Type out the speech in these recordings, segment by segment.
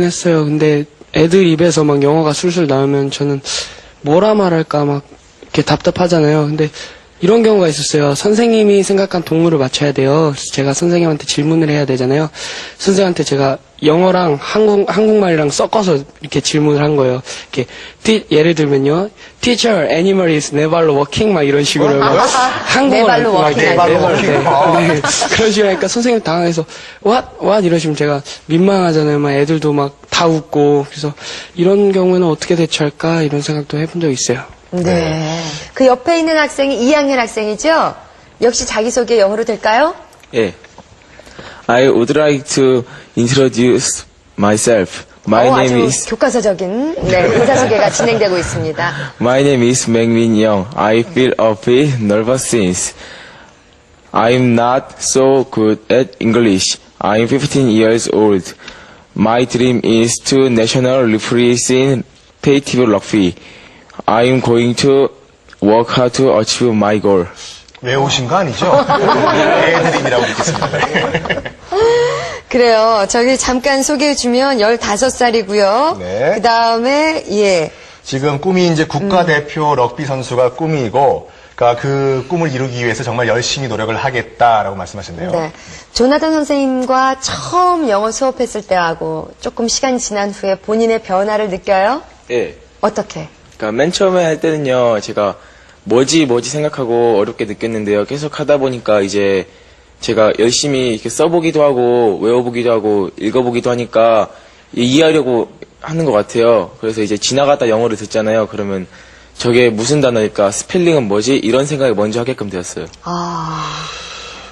했어요. 근데 애들 입에서 막 영어가 술술 나오면 저는 뭐라 말할까 막 이렇게 답답하잖아요. 근데 이런 경우가 있었어요. 선생님이 생각한 동물을 맞춰야 돼요. 그래서 제가 선생님한테 질문을 해야 되잖아요. 선생님한테 제가 영어랑 한국말이랑 섞어서 이렇게 질문을 한 거예요. 이렇게 예를 들면요, Teacher, animal is 네 발로 walking 막 이런 식으로 한국어로 네 발로 walking. 네 발로 그런 식으로 하니까 선생님 당황해서 what 이러시면 제가 민망하잖아요. 막 애들도 막 다 웃고 그래서 이런 경우에는 어떻게 대처할까 이런 생각도 해본 적 있어요. 네. 그 옆에 있는 학생이 2학년 학생이죠? 역시 자기소개 영어로 될까요? 예. I would like to introduce myself. My 아주 name is 교과서적인 의사소개가 진행되고 있습니다. My name is Mengmin Young. I feel a bit nervous since I'm not so good at English. I'm 15 years old. My dream is to national representative rugby. I'm going to work hard to achieve my goal. 외우신 거 아니죠? 애드립이라고 믿겠습니다. 그래요. 저기 잠깐 소개해주면 15살이고요. 네. 그 다음에, 예. 지금 꿈이 이제 국가대표 럭비 선수가 꿈이고, 그러니까 그 꿈을 이루기 위해서 정말 열심히 노력을 하겠다라고 말씀하셨네요. 네. 조나단 선생님과 처음 영어 수업했을 때하고 조금 시간이 지난 후에 본인의 변화를 느껴요? 예. 어떻게? 그러니까 맨 처음에 할 때는요, 제가 뭐지 생각하고 어렵게 느꼈는데요. 계속 하다 보니까 이제 제가 열심히 이렇게 써보기도 하고 외워보기도 하고 읽어보기도 하니까 이해하려고 하는 것 같아요. 그래서 이제 지나가다 영어를 듣잖아요. 그러면 저게 무슨 단어일까? 스펠링은 뭐지? 이런 생각을 먼저 하게끔 되었어요.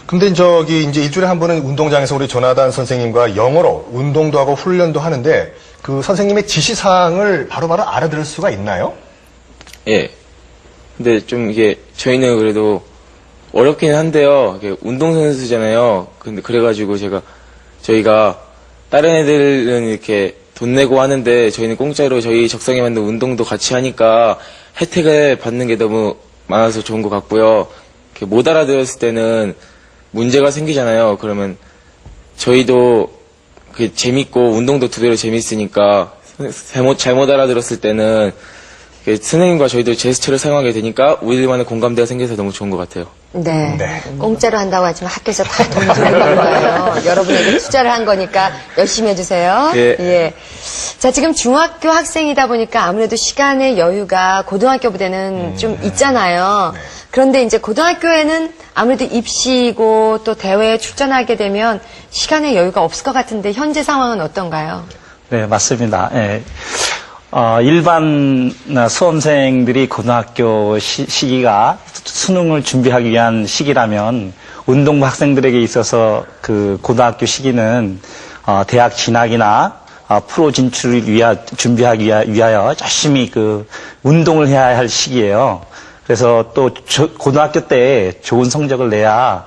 근데 저기 이제 일주일에 한 번은 운동장에서 우리 조나단 선생님과 영어로 운동도 하고 훈련도 하는데 그 선생님의 지시사항을 바로바로 알아들을 수가 있나요? 예. 근데 좀 이게 저희는 그래도 어렵긴 한데요. 이게 운동선수잖아요. 근데 그래가지고 저희가 다른 애들은 이렇게 돈 내고 하는데 저희는 공짜로 저희 적성에 맞는 운동도 같이 하니까 혜택을 받는 게 너무 많아서 좋은 것 같고요. 이렇게 못 알아들었을 때는 문제가 생기잖아요. 그러면 저희도 그게 재밌고 운동도 두 배로 재밌으니까 잘못 알아들었을 때는 선생님과 저희도 제스처를 사용하게 되니까 우리들만의 공감대가 생겨서 너무 좋은 것 같아요. 네. 네. 공짜로 한다고 하지만 학교에서 다 돈 들이는 거예요. 여러분에게 투자를 한 거니까 열심히 해주세요. 예. 예. 자, 지금 중학교 학생이다 보니까 아무래도 시간의 여유가 고등학교보다는 좀 있잖아요. 그런데 이제 고등학교에는 아무래도 입시이고 또 대회에 출전하게 되면 시간의 여유가 없을 것 같은데 현재 상황은 어떤가요? 네, 맞습니다. 예. 일반 수험생들이 고등학교 시기가 수능을 준비하기 위한 시기라면 운동부 학생들에게 있어서 그 고등학교 시기는 대학 진학이나 프로 진출을 준비하기 위하여 열심히 그 운동을 해야 할 시기예요. 그래서 또 고등학교 때 좋은 성적을 내야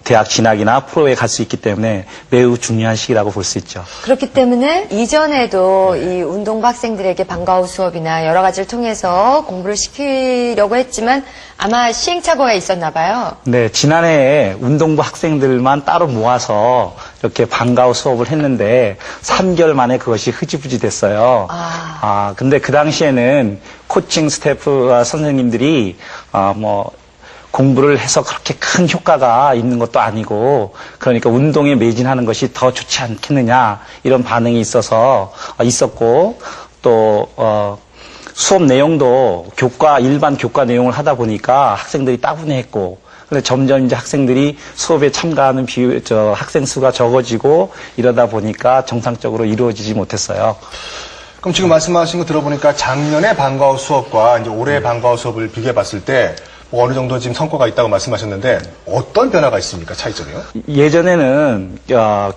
대학 진학이나 프로에 갈 수 있기 때문에 매우 중요한 시기라고 볼 수 있죠. 그렇기 때문에 이전에도 이 운동부 학생들에게 방과후 수업이나 여러 가지를 통해서 공부를 시키려고 했지만 아마 시행착오가 있었나 봐요. 네, 지난해에 운동부 학생들만 따로 모아서 이렇게 방과후 수업을 했는데 3개월 만에 그것이 흐지부지 됐어요. 근데 그 당시에는 코칭 스태프와 선생님들이 공부를 해서 그렇게 큰 효과가 있는 것도 아니고 그러니까 운동에 매진하는 것이 더 좋지 않겠느냐 이런 반응이 있었고 또 수업 내용도 일반 교과 내용을 하다 보니까 학생들이 따분해했고 근데 점점 이제 학생들이 수업에 참가하는 학생 수가 적어지고 이러다 보니까 정상적으로 이루어지지 못했어요. 그럼 지금 말씀하신 거 들어보니까 작년의 방과후 수업과 이제 올해 방과후 수업을 비교해 봤을 때 어느 정도 지금 성과가 있다고 말씀하셨는데 어떤 변화가 있습니까? 차이점이요? 예전에는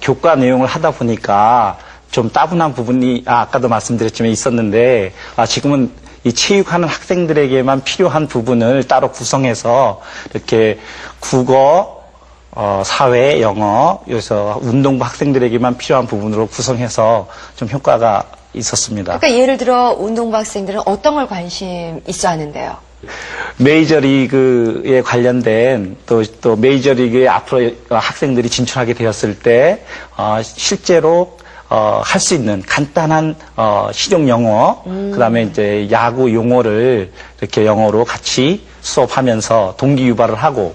교과 내용을 하다 보니까 좀 따분한 부분이 아까도 말씀드렸지만 있었는데 지금은 이 체육하는 학생들에게만 필요한 부분을 따로 구성해서 이렇게 국어, 사회, 영어, 여기서 운동부 학생들에게만 필요한 부분으로 구성해서 좀 효과가 있었습니다. 그러니까 예를 들어 운동부 학생들은 어떤 걸 관심 있어 하는데요? 메이저리그에 관련된 또 메이저리그에 앞으로 학생들이 진출하게 되었을 때 실제로 할 수 있는 간단한 실용 영어, 그다음에 이제 야구 용어를 이렇게 영어로 같이 수업하면서 동기 유발을 하고,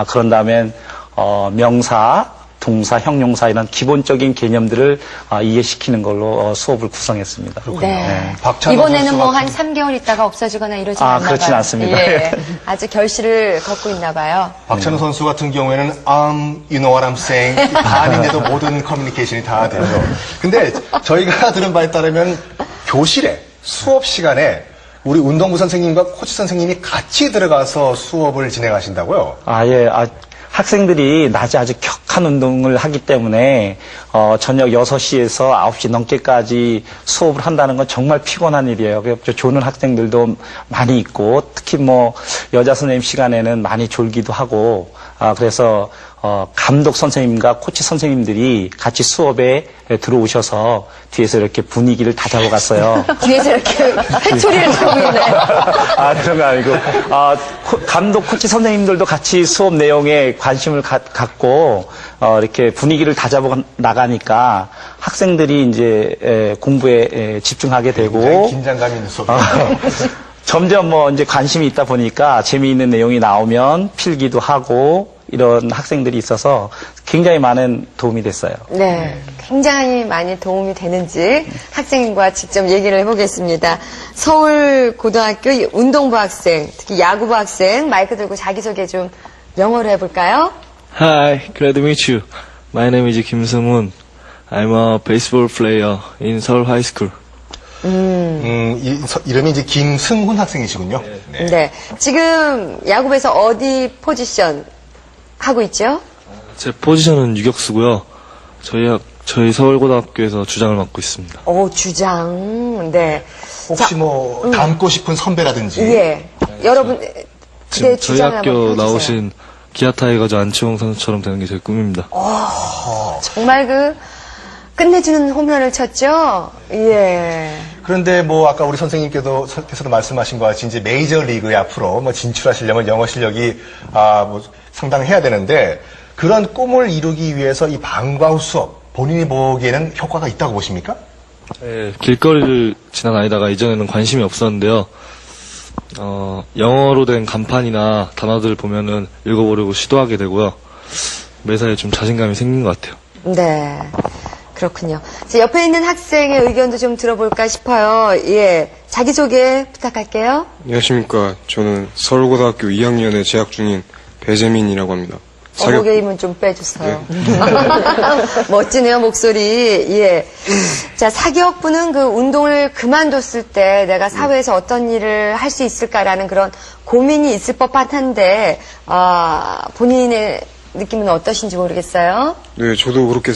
그런 다음엔 명사, 동사, 형용사 이런 기본적인 개념들을 이해시키는 걸로 수업을 구성했습니다. 네. 박찬호 이번에는 선수 뭐 같은- 한 3개월 있다가 없어지거나 이러지 않나 봐요. 그렇진 않습니다. 예. 아주 결실을 걷고 있나 봐요. 박찬호 선수 같은 경우에는 you know what I'm saying 반인데도 모든 커뮤니케이션이 다 되죠. 근데 저희가 들은 바에 따르면 교실에 수업 시간에 우리 운동부 선생님과 코치 선생님이 같이 들어가서 수업을 진행하신다고요? 예. 학생들이 낮에 아주 격한 운동을 하기 때문에 저녁 6시에서 9시 넘게까지 수업을 한다는 건 정말 피곤한 일이에요. 그래서 조는 학생들도 많이 있고, 특히 뭐 여자 선생님 시간에는 많이 졸기도 하고, 그래서 감독 선생님과 코치 선생님들이 같이 수업에 들어오셔서 뒤에서 이렇게 분위기를 다 잡아갔어요. 뒤에서 이렇게 회초리를 들고 있네요. 그런 거 아니고, 감독, 코치 선생님들도 같이 수업 내용에 관심을 갖고, 이렇게 분위기를 다 잡아 나가니까 학생들이 이제 공부에 집중하게 굉장히 되고, 긴장감이 있는 수업이에요. 점점 뭐 이제 관심이 있다 보니까 재미있는 내용이 나오면 필기도 하고, 이런 학생들이 있어서 굉장히 많은 도움이 됐어요. 네, 굉장히 많이 도움이 되는지 학생과 직접 얘기를 해보겠습니다. 서울고등학교 운동부 학생, 특히 야구부 학생 마이크 들고 자기소개 좀 영어로 해볼까요? Hi, glad to meet you. My name is Kim Seung-hoon. I'm a baseball player in Seoul High School. 이름이 이제 김승훈 학생이시군요. 네. 지금 야구부에서 어디 포지션 하고 있죠? 제 포지션은 유격수고요. 저희 서울고등학교에서 주장을 맡고 있습니다. 주장. 네. 혹시 뭐 닮고 싶은 선배라든지 예. 여러분, 지금 그대 저희 주장을 학교 한번 펴주세요. 나오신 기아 타이거즈 안치홍 선수처럼 되는 게 제 꿈입니다. 정말 끝내주는 홈런을 쳤죠? 예. 그런데 뭐 아까 우리 선생님께서도 말씀하신 것 같이 이제 메이저 리그에 앞으로 뭐 진출하시려면 영어 실력이 뭐 상당해야 되는데 그런 꿈을 이루기 위해서 이 방과후 수업 본인이 보기에는 효과가 있다고 보십니까? 네, 길거리를 지나다니다가 이전에는 관심이 없었는데요. 영어로 된 간판이나 단어들을 보면은 읽어보려고 시도하게 되고요. 매사에 좀 자신감이 생긴 것 같아요. 네. 그렇군요. 자, 옆에 있는 학생의 의견도 좀 들어볼까 싶어요. 예. 자기소개 부탁할게요. 안녕하십니까. 저는 서울고등학교 2학년에 재학 중인 배재민이라고 합니다. 어묵의 힘은 좀 빼주세요. 멋지네요, 목소리. 예. 자, 사교육부는 그 운동을 그만뒀을 때 내가 사회에서 어떤 일을 할 수 있을까라는 그런 고민이 있을 법한데, 본인의 느낌은 어떠신지 모르겠어요. 네, 저도 그렇게